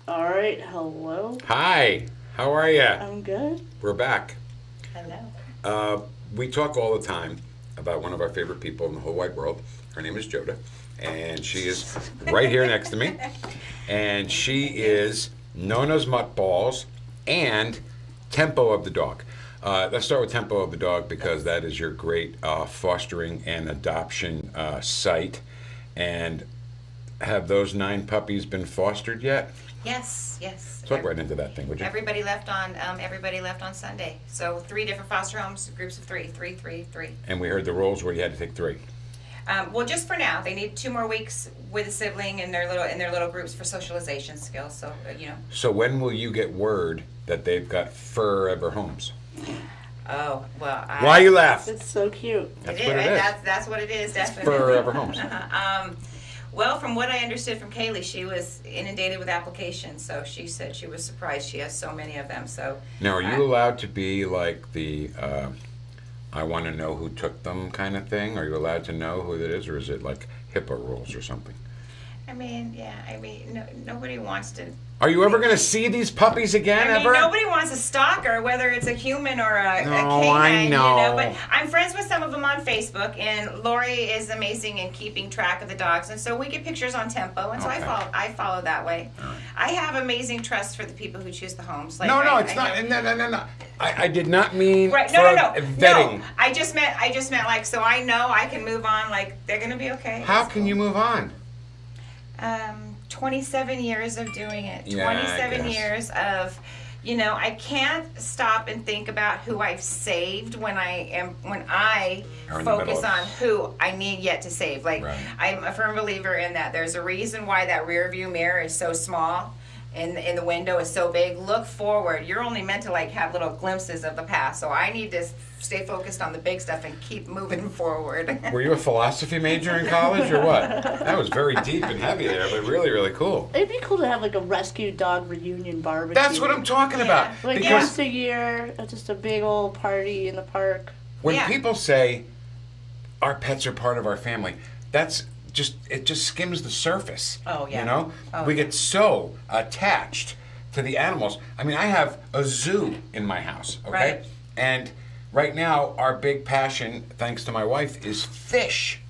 All right, hello. Hi, how are you? I'm good. We're back. Hello. Uh, we talk all the time about one of our favorite people in the whole wide world. Her name is Joda, and she is right here next to me. And she is Nona's Mutt Balls and Tempo of the dog. Let's start with Tempo of the dog because that is your great fostering and adoption site. And have those 9 puppies been fostered yet? Yes, yes. Talk right into that thing, would you? Everybody left on Sunday. So 3 different foster homes, groups of 3, 3, 3, 3. And we heard the rules where you had to take 3. Well, just for now, they need 2 more weeks with a sibling in their little groups for socialization skills. So So when will you get word that they've got forever homes? Oh well. Why you laugh? It's so cute. That's It what is. it is. That's what it is. Definitely. Forever homes. Well, from what I understood from Kaylee, she was inundated with applications. So she said she was surprised she has so many of them. So Now, are you allowed to be like the I want to know who took them kind of thing? Are you allowed to know who that is, or is it like HIPAA rules or something? Nobody wants to. Are you ever going to see these puppies again, ever? Nobody wants a stalker, whether it's a human or a canine. I know. But I'm friends with some of them on Facebook, and Lori is amazing in keeping track of the dogs, and so we get pictures on Tempo, and so Okay. I follow that way. I have amazing trust for the people who choose the homes. Like, No, I it's not. No. I did not mean Right? for No. vetting. No, I just meant like so I know I can move on. Like they're gonna be okay. How can you move on? 27 years of doing it. Yeah, I 27 guess. years of, I can't stop and think about who I've saved when I You're in the middle focus of- on who I need yet to save. Like Right. I'm a firm believer in that. There's a reason why that rear view mirror is so small. And the window is so big. Look forward. You're only meant to have little glimpses of the past. So I need to stay focused on the big stuff and keep moving forward. Were you a philosophy major in college or what? That was very deep and heavy there, but really, really cool. It'd be cool to have like a rescue dog reunion barbecue. That's what I'm talking about. Like Because once a year, just a big old party in the park. when Yeah. people say our pets are part of our family, it just skims the surface. Oh, yeah. You know? Oh, We yeah. get so attached to the animals. I mean, I have a zoo in my house, okay? Right. And right now our big passion, thanks to my wife, is fish.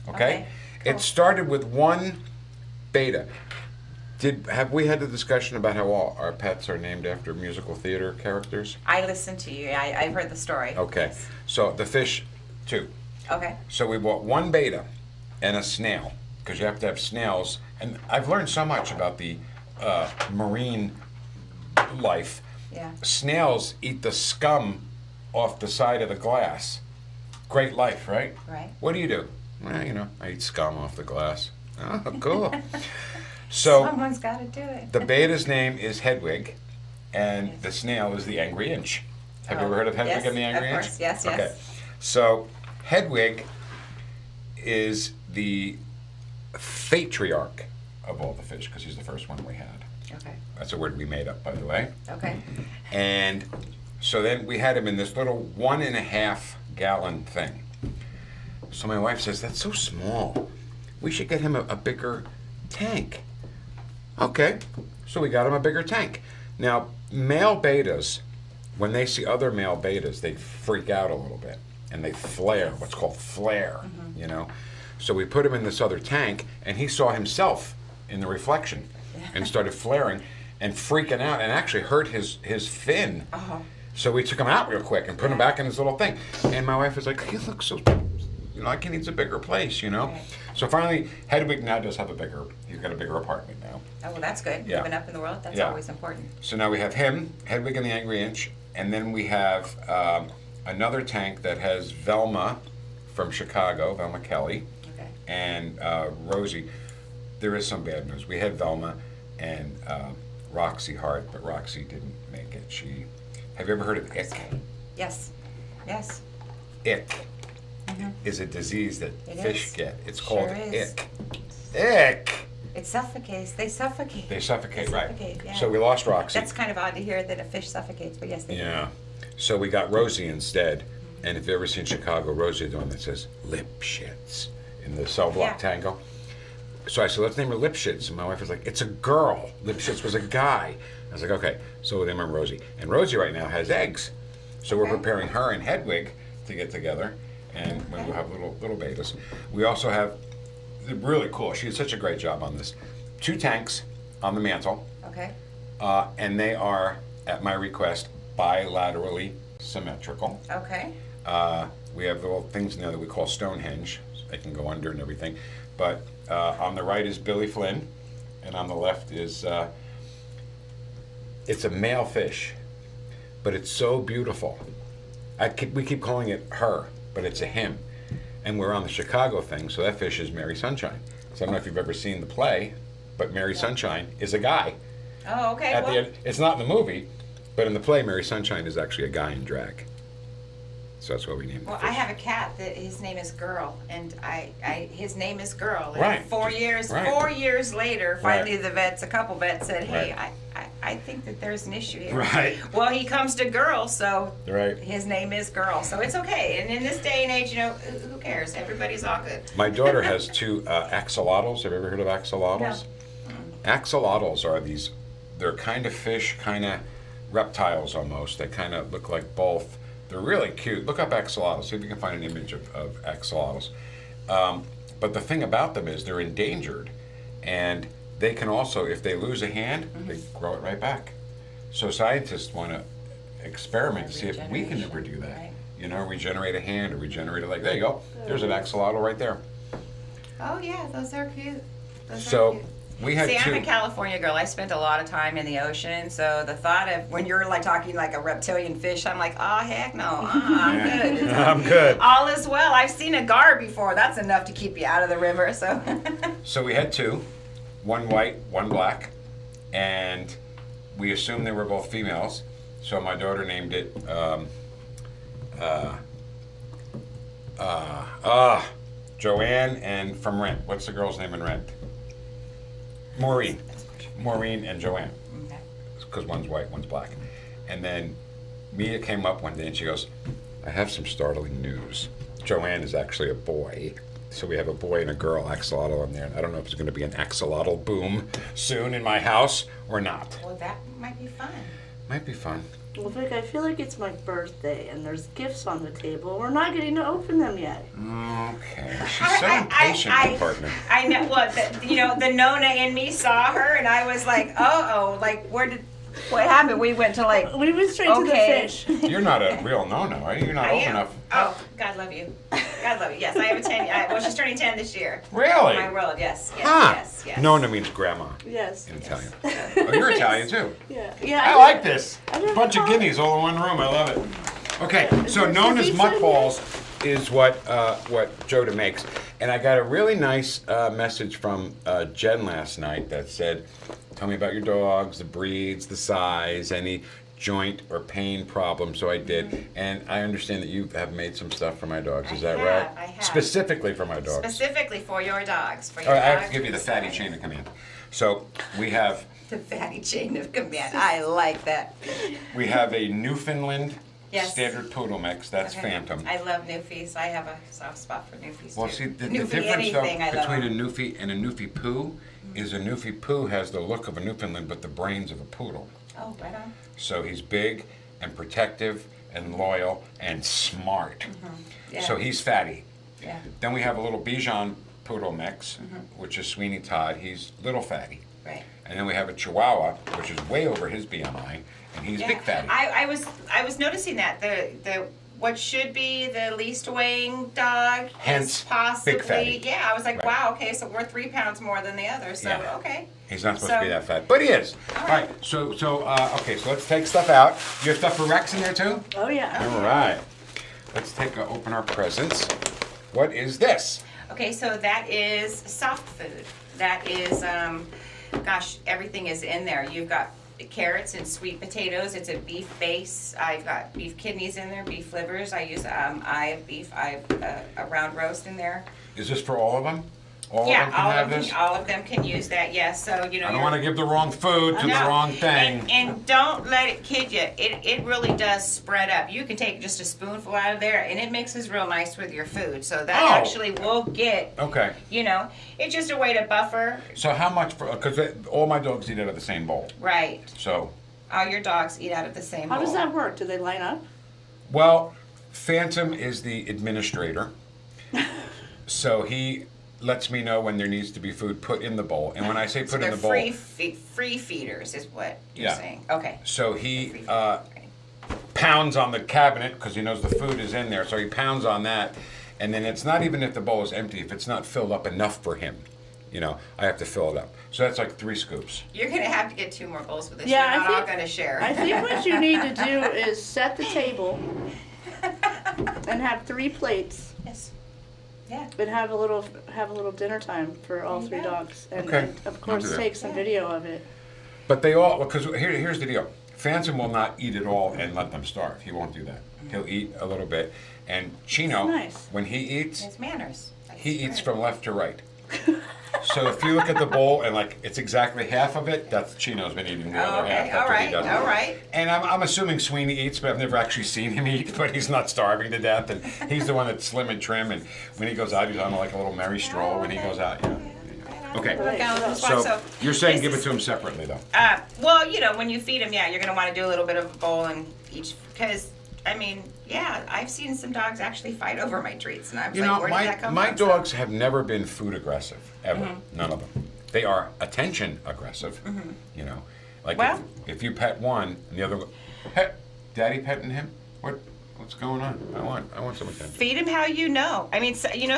Okay? Okay, cool. It started with one beta. Have we had the discussion about how all our pets are named after musical theater characters? I listened to you. I've heard the story. Okay. So the fish, too. Okay. So we bought one beta and a snail because you have to have snails. And I've learned so much about the marine life. Yeah. Snails eat the scum off the side of the glass. Great life, right? Right. What do? Well, I eat scum off the glass. Oh, cool. So Someone's got to do it. the beta's name is Hedwig, and the snail is the Angry Inch. Have you ever heard of Hedwig yes, and the Angry of Inch? course. Yes, Okay. yes. So Hedwig is the patriarch of all the fish because he's the first one we had. Okay. That's a word we made up, by the way. Okay. And so then we had him in this little 1.5-gallon thing. So my wife says, that's so small. We should get him a bigger tank. Okay. So we got him a bigger tank. Now, male betas, when they see other male betas, they freak out a little bit. And they flare, what's called flare, So we put him in this other tank, and he saw himself in the reflection and started flaring and freaking out and actually hurt his fin. So we took him out real quick and put him back in his little thing. And my wife was like, he looks so, like he needs a bigger place, Right. So finally, Hedwig now does have he's got a bigger apartment now. Oh, well, that's good. Yeah. Living up in the world, that's Yeah. always important. So now we have him, Hedwig and the Angry Inch, and then we have another tank that has Velma from Chicago, Velma Kelly, Okay. and Rosie. There is some bad news. We had Velma and Roxy Hart, but Roxy didn't make it. Have you ever heard of ick? Yes. Yes. Ick is a disease that It fish is. get. It's Sure called is. ick. Ick. It suffocates. They suffocate. They suffocate, right? suffocate, yeah. So we lost Roxy. That's kind of odd to hear that a fish suffocates, but yes, they do. Yeah. So we got Rosie instead. And if you've ever seen Chicago, Rosie, the one that says lip shits in the cell block Yeah. tango. So I said, let's name her Lipschitz. And my wife was like, it's a girl. Lipschitz was a guy. I was like, okay. So we'll name her Rosie. And Rosie right now has eggs. So we're Okay. preparing her and Hedwig to get together. And when we'll have little betas. We also have, really cool, she did such a great job on this, 2 tanks on the mantle. Okay. And they are, at my request, bilaterally symmetrical. Okay. We have little things in there that we call Stonehenge. So they can go under and everything. But on the right is Billy Flynn, and on the left is, it's a male fish, but it's so beautiful. We keep calling it her, but it's a him. And we're on the Chicago thing, so that fish is Mary Sunshine. So I don't know if you've ever seen the play, but Mary Sunshine is a guy. Oh, okay. At Well, the end, it's not in the movie, but in the play, Mary Sunshine is actually a guy in drag. So that's what we named the well, fish. I have a cat that his name is Girl, and his name is Girl. And Right. 4 years, Right. 4 years later, finally Right. a couple vets said, "Hey, Right. I think that there's an issue here." Right. Well, he comes to Girl, so Right. his name is Girl, so it's okay. And in this day and age, who cares? Everybody's all good. My daughter has 2 axolotls. Have you ever heard of axolotls? Axolotls are they're kind of fish, kind of reptiles almost. They kind of look like both. They're really cute. Look up axolotls. See if you can find an image of axolotls. But the thing about them is they're endangered. And they can also, if they lose a hand, they grow it right back. So scientists want to experiment to see if we can ever do that. Right. You know, regenerate a hand or regenerate a leg. There you go. There's an axolotl right there. Oh yeah, those are cute. Those are So cute. we had See, 2. I'm a California girl. I spent a lot of time in the ocean, so the thought of when you're like talking like a reptilian fish, I'm like, oh heck no, I'm good. It's I'm good. all is well. I've seen a gar before. That's enough to keep you out of the river. So So we had 2, 1 white, 1 black, and we assumed they were both females. So my daughter named it Joanne and from Rent. What's the girl's name in Rent? Maureen. Maureen and Joanne, okay. because one's white, one's black. And then Mia came up one day and she goes, I have some startling news. Joanne is actually a boy. So we have a boy and a girl axolotl in there. And I don't know if it's going to be an axolotl boom soon in my house or not. Well, that might be fun. Might be fun. Well, Vic, I feel like it's my birthday and there's gifts on the table. We're not getting to open them yet. Okay. She's so impatient, my partner. I know. Well, the Nona in me saw her, and I was like, like what happened? We went to like. We went straight Okay. to the fish. You're not a real no-no, are you? You're not I old am. enough. Oh, God love you. God love you. Yes, I have a 10. Well, she's turning 10 this year. Really? My world. Yes. Yes. Huh. Yes. Nona means grandma Yes. in Italian. Oh, you're Italian too. Yeah. Yeah. I like this. I never Bunch of thought- guineas all in one room. I love it. Okay, so there Nona's pizza in mutt balls is what Joda makes, and I got a really nice message from Jen last night that said, "Tell me about your dogs, the breeds, the size, any joint or pain problems." So I did, and I understand that you have made some stuff for my dogs. Is that right? I have. Specifically for my dogs. Specifically for your dogs. For your All right, I have dogs. to give you the fatty chain of command. So we have. The fatty chain of command. I like that. We have a Newfoundland Yes. standard poodle mix. That's Okay. Phantom. I love Newfies. I have a soft spot for Newfies Well, too. see, the Newfie difference though anything, I love between a them. Newfie and a Newfie poo is a Newfie poo has the look of a Newfoundland but the brains of a poodle. Oh, right on. So he's big and protective and loyal and smart. Yeah. So he's fatty. Yeah. Then we have a little Bichon poodle mix, Mm-hmm. which is Sweeney Todd. He's little fatty. Right. And then we have a Chihuahua, which is way over his BMI, and he's big fatty. I was noticing that the what should be the least weighing dog Hence, is possibly big fatty. Yeah, I was like, Right. wow, okay, so we're 3 pounds more than the other. So Yeah. okay. He's not supposed to So- be that fat, but he is. All right. So okay. So let's take stuff out. You have stuff for Rex in there too. Oh yeah. All right. Let's open our presents. What is this? Okay, so that is soft food. That is, gosh, everything is in there. You've got carrots and sweet potatoes. It's a beef base. I've got beef kidneys in there, beef livers. I use eye of beef. I have a round roast in there. Is this for all of them? All of Yeah, them can have this? all of them can use that, yes. So, you know, I don't want to give the wrong food to the No. wrong thing. And don't let it kid you. It really does spread up. You can take just a spoonful out of there, and it mixes real nice with your food. So that Oh. actually will get, Okay. you know, it's just a way to buffer. So how much for, because all my dogs eat out of the same bowl. Right. So, All your dogs eat out of the same How bowl. does that work? Do they line up? well, Phantom is the administrator. So he lets me know when there needs to be food put in the bowl. And when I say So put in they're the bowl, free feeders is what you're Yeah. saying. Okay. so Free he feeders. Okay. pounds on the cabinet because he knows the food is in there. So he pounds on that. And then it's not even if the bowl is empty, if it's not filled up enough for him, I have to fill it up. So that's like 3 scoops. You're going to have to get 2 more bowls with this. Yeah, You're I not all think- going to share. I think what you need to do is set the table and have 3 plates Yes. Yeah. and have a little dinner time for all There you 3 go. dogs. And, Okay, and of I'll course do that. take some video of it. But they all, because here's the deal. Phantom will not eat it all and let them starve. He won't do that. He'll eat a little bit. And Chino, Nice. when he eats, It's manners. he eats from left to right. So if you look at the bowl and like it's exactly half of it, that's Chino's been eating the other half. Okay, That's all what he right, does. all right. And I'm assuming Sweeney eats, but I've never actually seen him eat. But he's not starving to death, and he's the one that's slim and trim. And when he goes out, he's on like a little merry stroll. When he goes out, Okay. Work out with this So one. So you're saying this give it is- to him separately, though. Well, when you feed them, yeah, you're gonna want to do a little bit of a bowl in each because I've seen some dogs actually fight over my treats, and I was like, where did that come my from? dogs have never been food aggressive ever. Mm-hmm. None of them. They are attention aggressive. Like Well- if you pet one and the other, pet, daddy petting him. What's going on? I want some attention. Feed them how you know.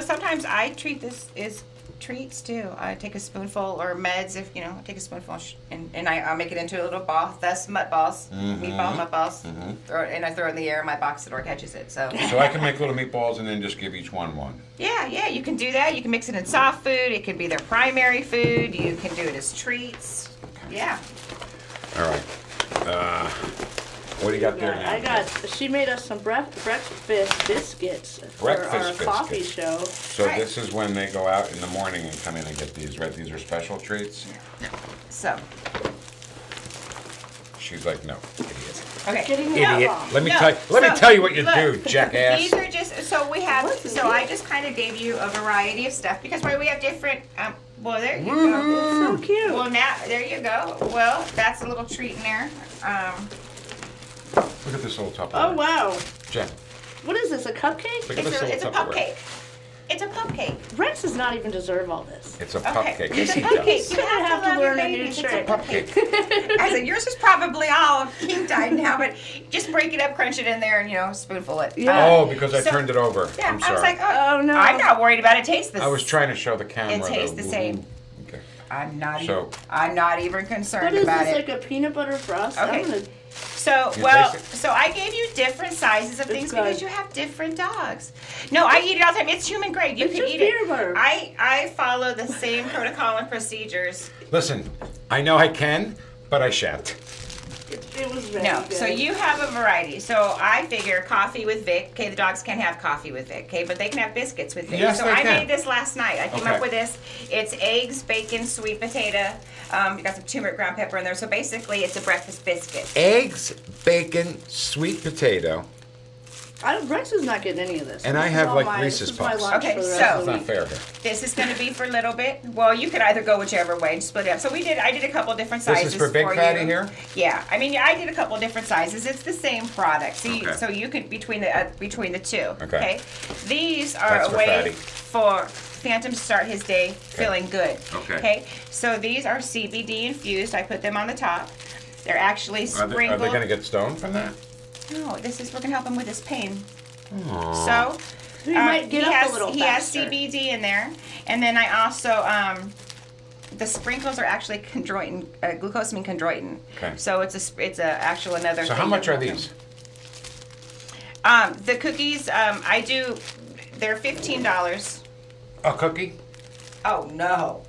Sometimes I treat this as treats too. I take a spoonful or meds if I take a spoonful and I'll make it into a little ball. That's mutt balls, meatball mutt balls. And I throw it in the air. And my box door catches it. So So I can make little meatballs and then just give each one. yeah, you can do that. You can mix it in soft food. It can be their primary food. You can do it as treats. Yeah. All right. What do you got there now? She made us some breakfast biscuits for Breakfast our coffee biscuits. show. So Right. this is when they go out in the morning and come in and get these, right? These are special treats? So She's like, no, idiot. okay. Getting it Idiot. wrong. Let me No, tell so, you what you look, do, jackass. These are just so we have. What's So I this? just kind of gave you a variety of stuff because we have different. Well, there you So go. cute. Well, now there you go. Well, that's a little treat in there. Look at this little Tupperware. Oh wow. Jen, What is this? A cupcake? look at this It's a little Tupperware. cupcake. It's a cupcake. Rex does not even deserve all this. It's a Okay. cupcake. It's Yes, a he cupcake. does. You Gonna have to love learn your a new babies. trick. It's a cupcake. I said yours is probably all king-dyed now, but just break it up, crunch it in there, and spoonful it. Yeah. Oh, because I So- turned it over. Yeah, I'm I sorry. was like, Oh, no. I'm not worried about it. Taste this. I was trying to show the camera. It tastes the same. Okay. I'm not. So- I'm not even What concerned is about this? it. Like a peanut butter frost? Okay. I'm gonna, So You well, taste it? so I gave you different sizes of things good. because you have different dogs. No, I eat it all the time. It's human grade. You It's can just eat it. peanut butter. I follow the same protocol and procedures. Listen, I know I can, but I shan't. it was very No, good. so you have a variety. So I figure coffee with Vic. Okay, the dogs can't have coffee with Vic. Okay, but they can have biscuits with Vic. Yes, so they I can. made this last night. I came Okay. up with this. It's eggs, bacon, sweet potato. You got some turmeric, ground pepper in there. So basically, it's a breakfast biscuit. Eggs, bacon, sweet potato. Rex is not getting any of this. And I This is have, all like, my- Reese's this is my Puffs. lunch Okay, for the rest so- of It's the not week. fair here. This is going to be for a little bit. Well, you could either go whichever way and split it up. So I did a couple different This sizes is for Big Fatty you. here? Yeah, I did a couple different sizes. It's the same product. Okay. So you could between the two. Okay. These are That's a for way Fatty. for Phantom to start his day feeling good. Okay. So these are CBD infused. I put them on the top. They're actually Are sprinkled. they going to get stoned from that? No, we're gonna help him with his pain. Aww. So. He might get he up has, a little He faster. has CBD in there, and then I also the sprinkles are actually chondroitin, glucosamine chondroitin. Okay. So it's a actual another. So thing how much that are will these? help him. The cookies they're $15. A cookie? Oh no,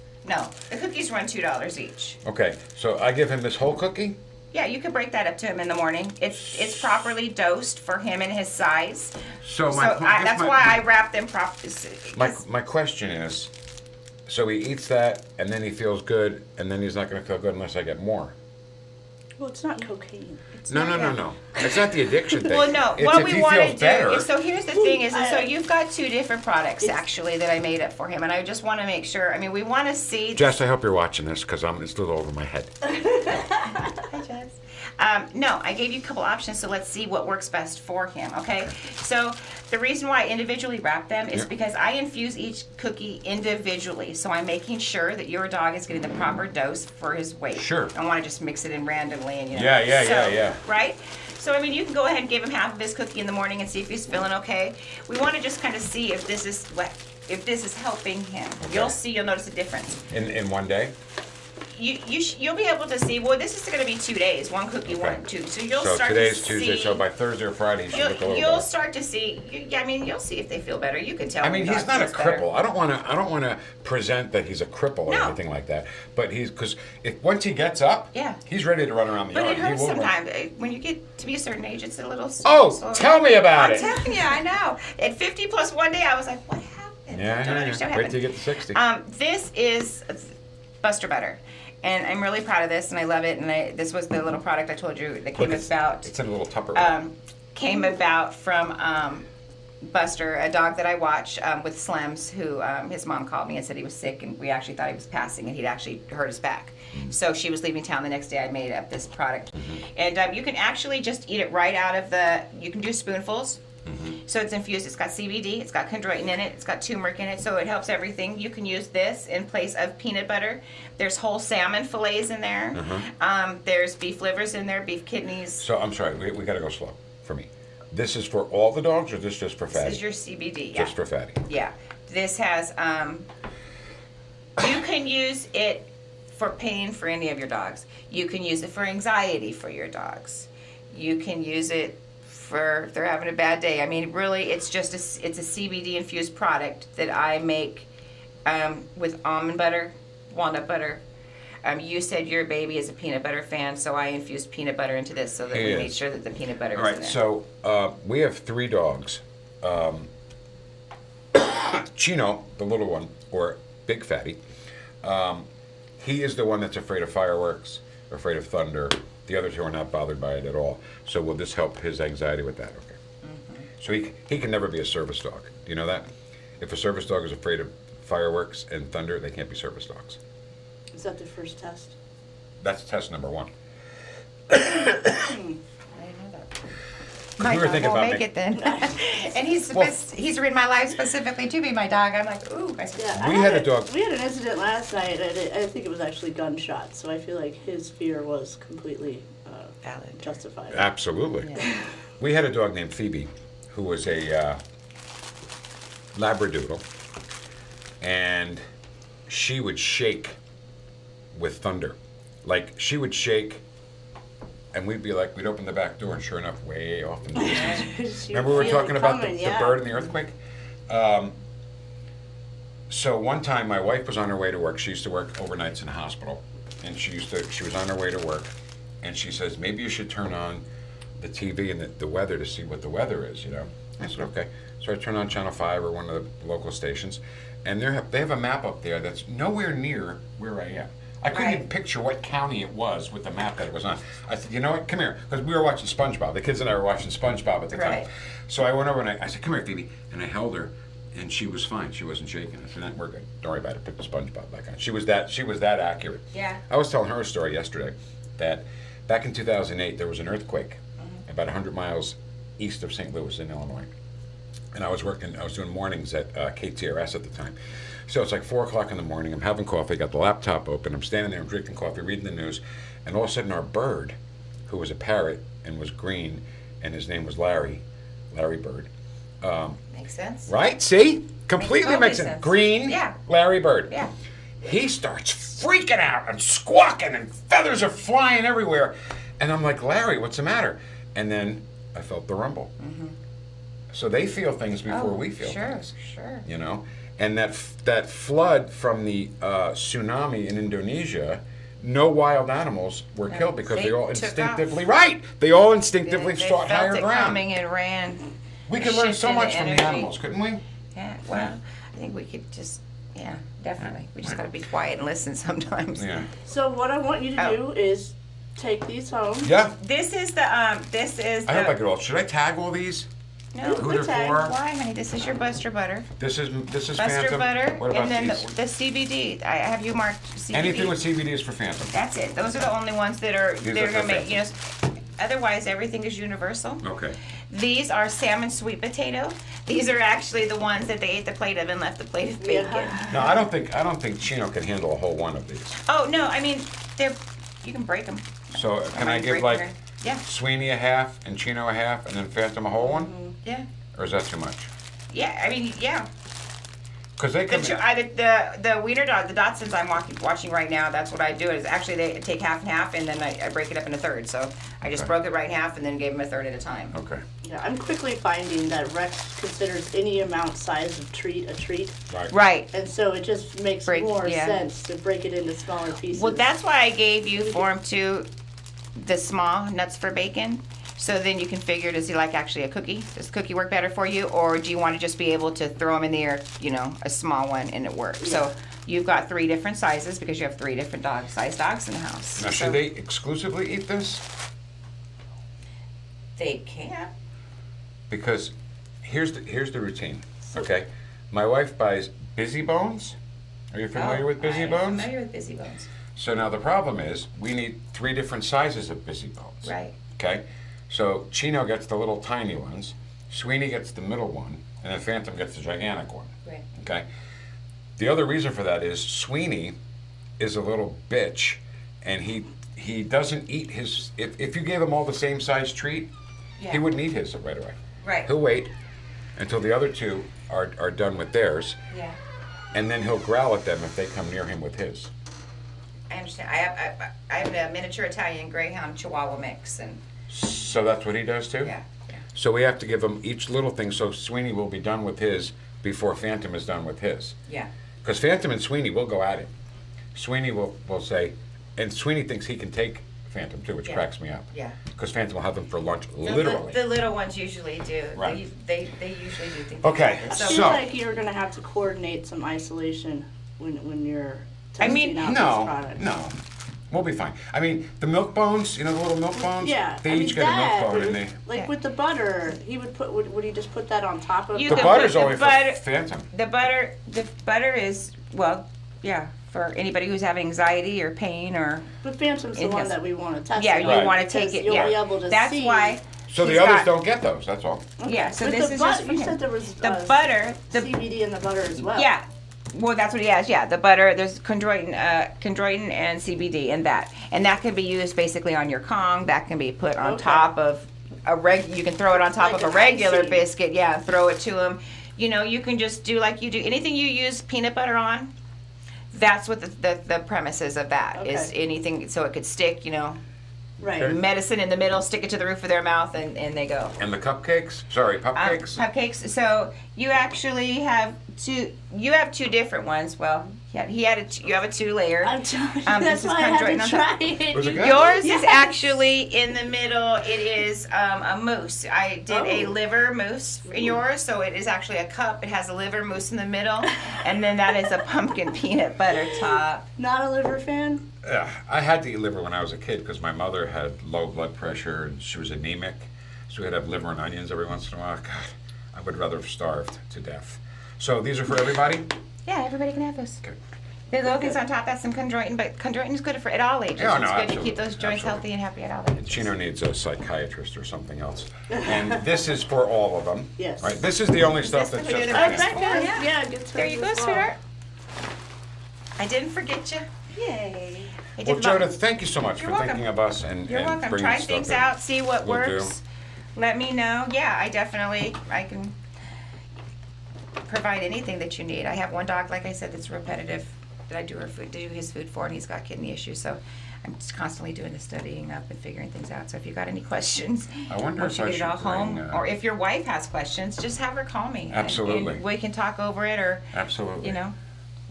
the cookies run $2 each. Okay, so I give him this whole cookie? Yeah, you could break that up to him in the morning. It's properly dosed for him and his size. So That's why I wrap them properly. my question is, So he eats that, and then he feels good, and then he's not going to feel good unless I get more. Well, it's not cocaine. No. It's not the addiction thing. Well, no. It's What if we he want feels to do better. is, so here's the thing is, so you've got 2 different products actually that I made up for him, and I just want to make sure. I mean, we want to see. Jess, I hope you're watching this because it's a little over my head. Hi, Jess. No, I gave you a couple options, so let's see what works best for him, okay? So the reason why I individually wrap them is Yeah. because I infuse each cookie individually, so I'm making sure that your dog is getting the proper dose for his weight. Sure. I don't want to just mix it in randomly and, Yeah. Right? So, I mean, you can go ahead and give him half of his cookie in the morning and see if he's feeling okay. We want to just kind of see if this is helping him. Okay. You'll notice a difference. In one day? You'll be able to see. Well, this is going to be 2 days, 1 cookie, Okay. 1, 2. So you'll So start today's to Tuesday, see. so by Thursday or Friday, he should look a little You'll better. start to see. You'll see if they feel better. You can tell. I mean, when he's dog not a feels better. cripple. I don't want to present that he's a cripple or No. anything like that. But because if once he gets up, Yeah. he's ready to run around the But yard. it hurts He will run. sometimes. When you get to be a certain age, it's a little. Oh, slower. tell me about I'm it. telling you, I know. At 50 plus 1 day, I was like, what happened? Yeah, I don't understand what Wait till you happened. get to 60. This is Buster Butter. And I'm really proud of this, and I love it. And this was the little product I told you that came Look, about. It's in a little Tupperware. Came about from Buster, a dog that I watch with Slims, who his mom called me and said he was sick, and we actually thought he was passing, and he'd actually hurt his back. So she was leaving town the next day. I made up this product, and you can actually just eat it right out of you can do spoonfuls. So it's infused. It's got CBD. It's got chondroitin in it. It's got turmeric in it. So it helps everything. You can use this in place of peanut butter. There's whole salmon fillets in there. There's beef livers in there, beef kidneys. So I'm sorry, we got to go slow for me. This is for all the dogs, or this just for fatty? This is your CBD. Yeah. Just for fatty. Yeah. This has, you can use it for pain for any of your dogs. You can use it for anxiety for your dogs. You can use it for if they're having a bad day. I mean, really, it's just it's a CBD infused product that I make with almond butter, walnut butter. You said your baby is a peanut butter fan, so I infused peanut butter into this so that He we is. made sure that the peanut butter All was in right, there. so we have 3 dogs. Chino, the little one, or Big Fatty, he is the one that's afraid of fireworks, afraid of thunder. The other 2 are not bothered by it at all. So will this help his anxiety with that? Okay. So he can never be a service dog. Do you know that? If a service dog is afraid of fireworks and thunder, they can't be service dogs. Is that the first test? That's test number 1. I didn't know that. My we were dog thinking won't about make it then. And Well- he's written my life specifically to be my dog. I'm like, ooh. Yeah, We had a dog- We had an incident last night. I think it was actually gunshots. So I feel like his fear was completely Valid. justified. Absolutely. Yeah. We had a dog named Phoebe, who was a Labradoodle, and she would shake with thunder. Like, she would shake, and we'd be like, we'd open the back door, and sure enough, way off in the distance. You Remember we were feel it talking about coming, the yeah. bird and the earthquake? So one time, my wife was on her way to work. She used to work overnights in a hospital, and she was on her way to work, and she says, maybe you should turn on the TV and the weather to see what the weather is, you know? I said, okay. So I turned on Channel 5 or one of the local stations, and they have a map up there that's nowhere near where I am. I couldn't Right. even picture what county it was with the map that it was on. I said, you know what, come here. Because we were watching SpongeBob. The kids and I were watching SpongeBob at the time. Right. So I went over and I said, come here, Phoebe. And I held her, and she was fine. She wasn't shaking. I said, we're good. Don't worry about it. Put the SpongeBob back on. She was that accurate. Yeah. I was telling her a story yesterday that back in 2008, there was an earthquake about 100 miles east of St. Louis in Illinois. And I was doing mornings at KTRS at the time. So it's like 4 o'clock in the morning. I'm having coffee, got the laptop open. I'm standing there, I'm drinking coffee, reading the news. And all of a sudden, our bird, who was a parrot and was green, and his name was Larry Bird. Makes sense. Right? See? Completely totally makes sense. sense. Green, Yeah. Larry Bird. Yeah. He starts freaking out and squawking, and feathers are flying everywhere. And I'm like, Larry, what's the matter? And then I felt the rumble. So they feel things before we feel things. Sure. You know? And that flood from the tsunami in Indonesia, no wild animals were killed because they they all took instinctively, off. right, they all instinctively They sought felt higher it ground. coming and ran. We could learn so shifted much the from the energy. animals, couldn't we? Yeah. Well, I think we could just Yeah, definitely. We just gotta be quiet and listen sometimes. Yeah. So what I want you to Oh. do is take these home. Yeah. This is the I hope I get all. Should I tag all these? no, Who they're tag. for? why, honey? This is your Buster Butter. This is Buster Phantom. Butter, What about and then these? the CBD. I have you marked CBD. Anything with CBD is for Phantom. That's it. Those are the only ones that are These they're are gonna for make. You know, otherwise everything is universal. Okay. These are salmon sweet potato. These are actually the ones that they ate the plate of and left the plate of bacon. Yeah. No, I don't think Chino can handle a whole one of these. Oh no, I mean you can break them. So can I give like Yeah, Sweeney a half and Chino a half and then Phantom a whole one? yeah, Or is that too much? yeah. I mean, yeah. Because they The, come. the wiener dog, the Dachshunds I'm watching right now. That's what I do. Is actually they take half and half, and then I break it up in a third. So I just Okay. broke it right in half, and then gave them a third at a time. Okay. Yeah, I'm quickly finding that Rex considers any amount size of treat a treat, Right. Right. and so it just makes more yeah. sense to break it into smaller pieces. Well, that's why I gave you Form 2, the small nuts for bacon. So then you can figure, does he like actually a cookie? Does the cookie work better for you? Or do you want to just be able to throw them in the air, you know, a small one and it works? So you've got 3 different sizes because you have 3 different size dogs in the house. Now, So should they exclusively eat this? They can. Because here's the routine. Okay. My wife buys Busy Bones. Are you familiar with Busy Bones? I'm familiar with Busy Bones. So now the problem is we need 3 different sizes of Busy Bones. Right. Okay. So Chino gets the little tiny ones, Sweeney gets the middle one, and then Phantom gets the gigantic one. Right. Okay. The other reason for that is Sweeney is a little bitch, and he doesn't eat his. If you gave him all the same size treat, he wouldn't eat his right away. Right. He'll wait until the other 2 are done with theirs, Yeah. and then he'll growl at them if they come near him with his. I understand. I have a miniature Italian Greyhound Chihuahua mix, and So that's what he does too? yeah. So we have to give him each little thing so Sweeney will be done with his before Phantom is done with his. Yeah. Because Phantom and Sweeney will go at it. Sweeney will say, and Sweeney thinks he can take Phantom too, which Yeah. cracks me up. Yeah. Because Phantom will have them for lunch, The literally. The little ones usually do. Right. They usually do think. Okay, I So, feel so- like you're gonna have to coordinate some isolation when you're I testing mean, out these No, products. no. We'll be fine. I mean, the milk bones, you know the little milk bones? Yeah, They I each mean, get a milk that, bone but and they. like Yeah. with the butter, he would put. Would he just put that on top of? You The could butter's put the only butter- for Phantom. The butter is, well, yeah, for anybody who's having anxiety or pain or But Phantom's the It one has- that we want to test. yeah, it you Right. on, want to take because it. You'll Yeah, be able to that's see. why. So the he's others got- don't get those, that's all. Yeah, so With this the is but- just for you him. said there was The butter, the CBD in the butter as well. yeah. Well, that's what he has. Yeah, the butter. There's chondroitin and CBD in that, and that can be used basically on your Kong. That can be put on Okay. top of a You can throw it on top Like of a an regular icing. biscuit. Yeah, throw it to him. You know, you can just do like you do anything you use peanut butter on. That's what the premise is of that is Okay. anything so it could stick. You know, Right. Okay. medicine in the middle, stick it to the roof of their mouth, and they go. And the cupcakes? Sorry, pupcakes? Cupcakes. So you actually have two. You have 2 different ones. Well, you have a 2-layer. I'm telling you, This that's is why I had chondroitin to on try top. it. Was it good? Yours Yes. is actually in the middle. It is a mousse. I did a Oh. liver mousse in yours, so it is actually a cup. It has a liver mousse in the middle, and then that is a pumpkin peanut butter top. Not a liver fan. Yeah, I had to eat liver when I was a kid because my mother had low blood pressure and she was anemic. So we had to have liver and onions every once in a while. God, I would rather have starved to death. So these are for everybody? Yeah, everybody can have those. Okay. The little things on top, that's some chondroitin, but chondroitin is good for at all ages. Yeah, It's no, good to absolutely, keep those joints absolutely. healthy and happy at all ages. Chino needs a psychiatrist or something else. And this is for all of them. Yes. Right? This is the only stuff this that's the just good for and him. bad? Rebecca, Yeah. yeah, gets There you hers go, as well. sweetheart. I didn't forget you. Yay. I Well, did love- Jodith, thank you so much You're for welcome. thinking of us and You're welcome. bringing Try stuff things in. out, see what Will do. works. Let me know. Yeah, I can provide anything that you need. I have one dog, like I said, that's repetitive that I do his food for, and he's got kidney issues. So I'm just constantly doing the studying up and figuring things out. So if you got any questions, I wonder once if you I get it all should bring, home, or if your wife has questions, just have her call me. Absolutely. And we can talk over it, or Absolutely. you know,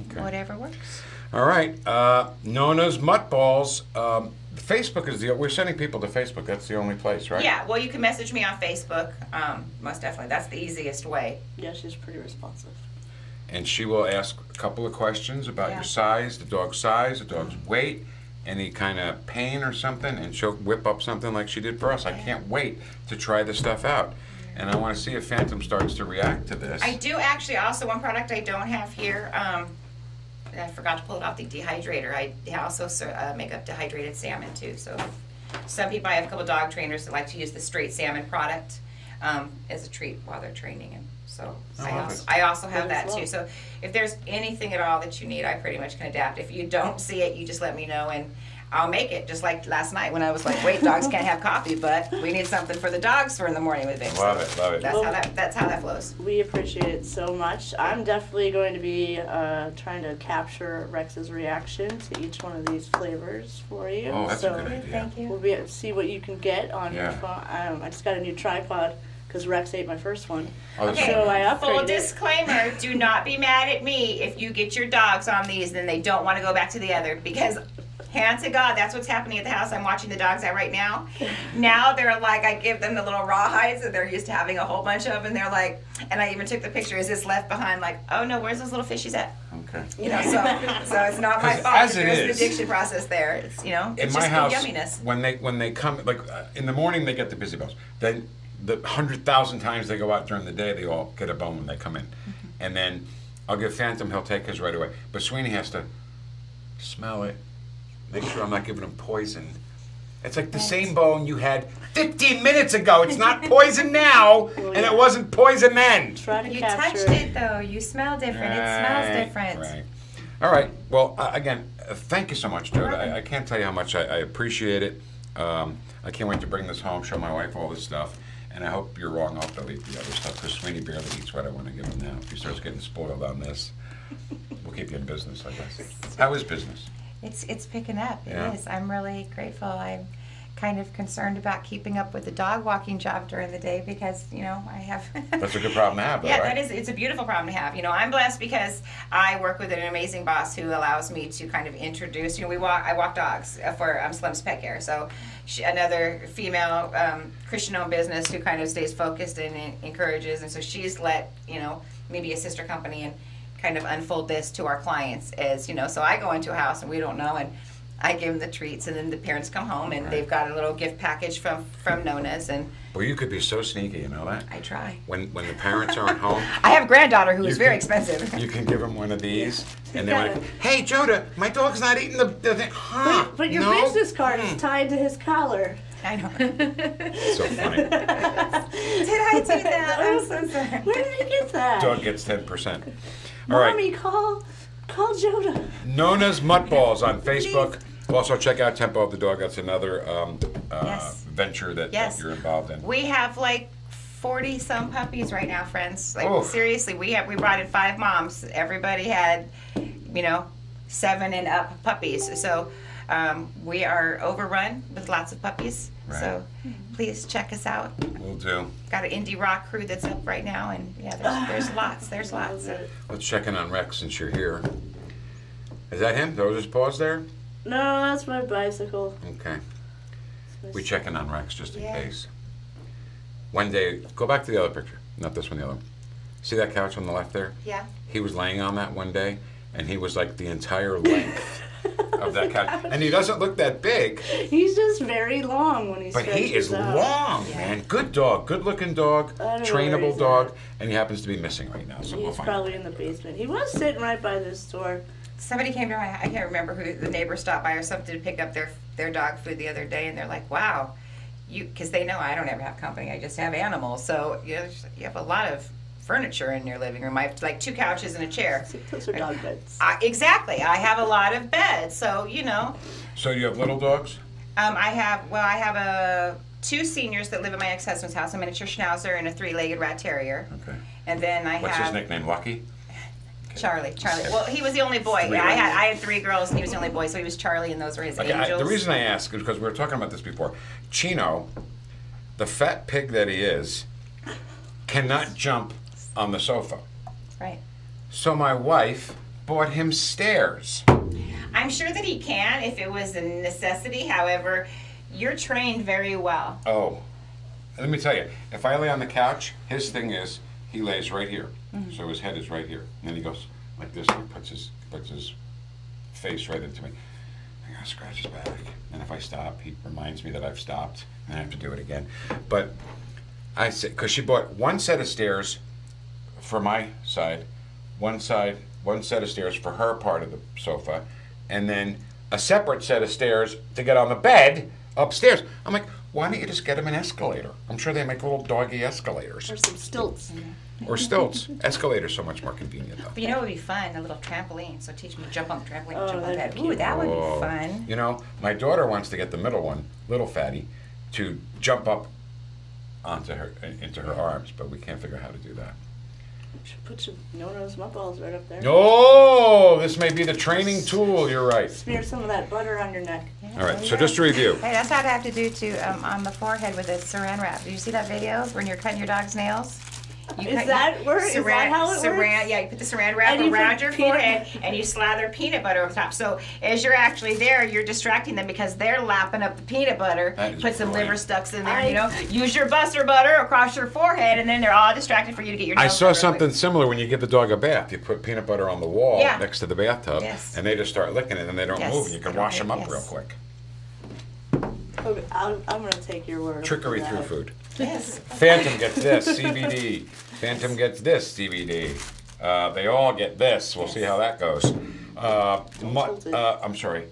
Okay. whatever works. All right. Nona's Mutt Balls. Facebook is we're sending people to Facebook. That's the only place, right? Yeah. Well, you can message me on Facebook. Most definitely, that's the easiest way. Yeah, she's pretty responsive. and she will ask a couple of questions about Yeah. your size, the dog's weight, any kind of pain or something, and she'll whip up something like she did for us. I can't wait to try this stuff out. And I want to see if Phantom starts to react to this. I do actually also, one product I don't have here, I forgot to pull it off, the dehydrator. I also make up dehydrated salmon too. So some people, I have a couple dog trainers that like to use the straight salmon product as a treat while they're training. And so I also have that too. So if there's anything at all that you need, I pretty much can adapt. If you don't see it, you just let me know and I'll make it. Just like last night when I was like, wait, dogs can't have coffee, but we need something for the dogs for in the morning with it. Love it, love it. That's how that flows. We appreciate it so much. I'm definitely going to be trying to capture Rex's reaction to each one of these flavors for you. Oh, that's so a good idea. Thank you. We'll be able to see what you can get on your Yeah. phone. I just got a new tripod because Rex ate my first one. Oh, that's Okay, So I full upgraded it. disclaimer, do not be mad at me if you get your dogs on these and they don't want to go back to the other, because hand to God, that's what's happening at the house I'm watching the dogs at right now. Now they're like, I give them the little rawhides that they're used to having a whole bunch of, and they're like, and I even took the picture, is this left behind? Like, oh no, where's those little fishies at? Okay. You know, so it's not my 'Cause fault. as that it there's is- an addiction process there. It's, you know, In it's my just house, the yumminess. when they come, like in the morning they get the busy bells. Then the 100,000 times they go out during the day, they all get a bone when they come in. And then I'll give Phantom, he'll take his right away. But Sweeney has to smell it, make sure I'm not giving him poison. It's like the same bone you had 15 minutes ago. It's not poison now, and it wasn't poison then. Try to You capture touched it though. You smell different. It smells different. Right. All right. Well, again, thank you so much, Joda. I can't tell you how much I appreciate it. I can't wait to bring this home, show my wife all this stuff. And I hope you're wrong. I'll have to eat the other stuff because Sweeney barely eats what I want to give him now. If he starts getting spoiled on this, we'll keep you in business, I guess. How is business? It's picking up. Yeah. It is. I'm really grateful. I'm kind of concerned about keeping up with the dog walking job during the day because, you know, I have That's a good problem to have, though, Yeah, right? that is. It's a beautiful problem to have. You know, I'm blessed because I work with an amazing boss who allows me to kind of introduce. You know, I walk dogs for Slim's Pet Care. So, another female Christian-owned business who kind of stays focused and encourages. And so she's let maybe a sister company and kind of unfold this to our clients as So I go into a house and we don't know and I give them the treats, and then the parents come home and they've got a little gift package from Nona's, and Well, you could be so sneaky, you know that? I try. When the parents aren't home, I have a granddaughter who You is very can- expensive. you can give them one of these, and You they're like, "Hey, Joda, my dog's not eating the thing." Huh? But your no? business card is tied to his collar. I know. So funny. Did I do that? I'm so sorry. Where did he get that? Dog gets 10%. All right. Mommy, call Joda. Nona's Mutt Balls on Facebook. Also, check out Tempo of the Dog. That's another Yes. venture that Yes. you're involved in. We have like 40 some puppies right now, friends. Like Oh. seriously, we brought in 5 moms. Everybody had, 7 and up puppies. So we are overrun with lots of puppies. Right. So please check us out. We'll do. Got an indie rock crew that's up right now, and yeah, there's lots. There's lots. So. Let's check in on Rex since you're here. Is that him? Those his paws there? No, that's my bicycle. Okay. We check in on Rex just in Yeah. case. One day, go back to the other picture. Not this one, the other one. See that couch on the left there? Yeah. He was laying on that one day, and he was like the entire length of that couch. And he doesn't look that big, He's just very long when he but stretches he is out. long, Yeah. man. Good dog, good looking dog, I don't know where trainable he's dog, and he happens to be missing right now, so we'll He's find probably in the basement. He was sitting right by this door. Somebody came to my, I can't remember who, the neighbor stopped by or something to pick up their dog food the other day, and they're like, wow, because they know I don't ever have company, I just have animals. So you have a lot of furniture in your living room. I have like 2 couches and a chair. Those are dog beds. Exactly. I have a lot of beds, so So you have little dogs? I have 2 seniors that live at my ex-husband's house, a miniature schnauzer and a 3-legged rat terrier. Okay. And then I What's have his nickname? Lucky? Charlie. Well, he was the only boy. Yeah, I had 3 girls and he was the only boy, so he was Charlie and those were his Okay, angels. the reason I ask is because we were talking about this before. Chino, the fat pig that he is, cannot jump on the sofa. Right. So my wife bought him stairs. I'm sure that he can if it was a necessity. However, you're trained very well. Oh, let me tell you, if I lay on the couch, his thing is he lays right here. So his head is right here. And then he goes like this, and he puts his face right into me. I gotta scratch his back. And if I stop, he reminds me that I've stopped, and I have to do it again. But I said, because she bought one set of stairs for my side, one set of stairs for her part of the sofa, and then a separate set of stairs to get on the bed upstairs. I'm like, why don't you just get him an escalator? I'm sure they make little doggy escalators. Or some stilts. Or stilts. Escalators so much more convenient though. But you know what would be fun? A little trampoline. So teach me to jump on the trampoline, Oh, jump on that'd that. be Ooh, cute. that would Oh. be fun. You know, my daughter wants to get the middle one, little fatty, to jump up into her arms, but we can't figure out how to do that. Should put some no-nos mud balls right up there. Oh, this may be the training tool. You're right. Smear some of that butter on your neck. Yeah, All there right, you so go. just to review. Hey, that's what I have to do to on the forehead with a saran wrap. Did you see that video when you're cutting your dog's nails? You Is cut- that you- where- is that how it works? Yeah, you put the saran wrap And you around put your peanut forehead butter. and you slather peanut butter over top. So as you're actually there, you're distracting them because they're lapping up the peanut butter. That is Put some liver brilliant. stucks in there, you know. Use your buster butter across your forehead, and then they're all distracted for you to get your I nails saw done real something quick. similar when you give the dog a bath. You put peanut butter on the wall Yeah. next to the bathtub, Yes. and they just start licking it, and they don't Yes, move, and you they can don't wash them up move, real yes. quick. Okay, I'm going to take your word. Trickery for through that. food. Yes. Phantom gets this, CBD. Phantom gets this, CBD. They all get this. We'll see how that goes. tilt it. I'm sorry.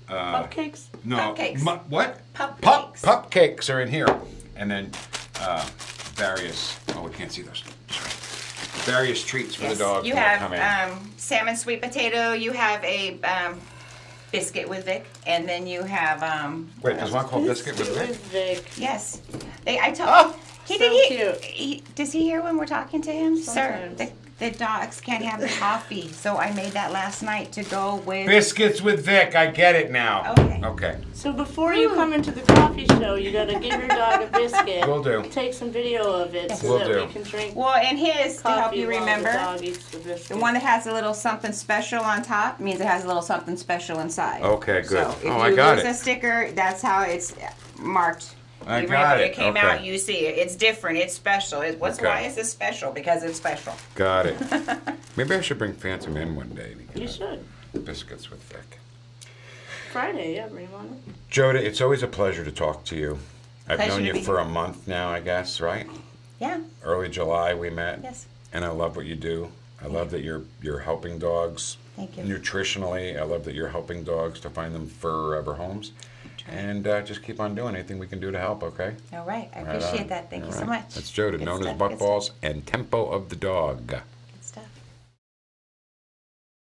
Cupcakes? No. Cupcakes. What? Pupcakes. Pupcakes are in here. And then various, oh, we can't see those. Sorry. Various treats for Yes. the dog. You when they come in. have salmon sweet potato. You have a biscuit with Vic, and then you have Wait, there's one called biscuit with Vic? Vic. yes. I told Oh, he so did. cute. Does he hear when we're talking to him? Sometimes. Sir, the dogs can't have the coffee, so I made that last night to go with. Biscuits with Vic, I get it now. Okay. Okay, So before you come into the coffee show, you got to give your dog a biscuit. will do. Take some video of it so Will that do. we can drink Well, and his to help coffee you while remember. the dog eats the biscuit. The one that has a little something special on top means it has a little something special inside. Okay, good. So if Oh, you I got lose it. a sticker, that's how it's marked. I Even got if it. it came Okay. out, you see it. It's different. It's special. Okay. Why is this special? Because it's special. Got it. Maybe I should bring Phantom in one day. We can You have should. Biscuits with Vic. Friday, yeah, bring him on. Joda, it's always a pleasure to talk to you. I've Pleasure known to you be for here. a month now, I guess, right? Yeah. Early July we met. Yes. And I love what you do. I love that you're helping dogs Thank you. nutritionally. I love that you're helping dogs to find them forever homes. And just keep on doing anything we can do to help, okay? All right. I Right appreciate on. that. Thank you All so right. much. That's Joda, Good known as stuff, Buck good stuff. Balls and Tempo of the Dog.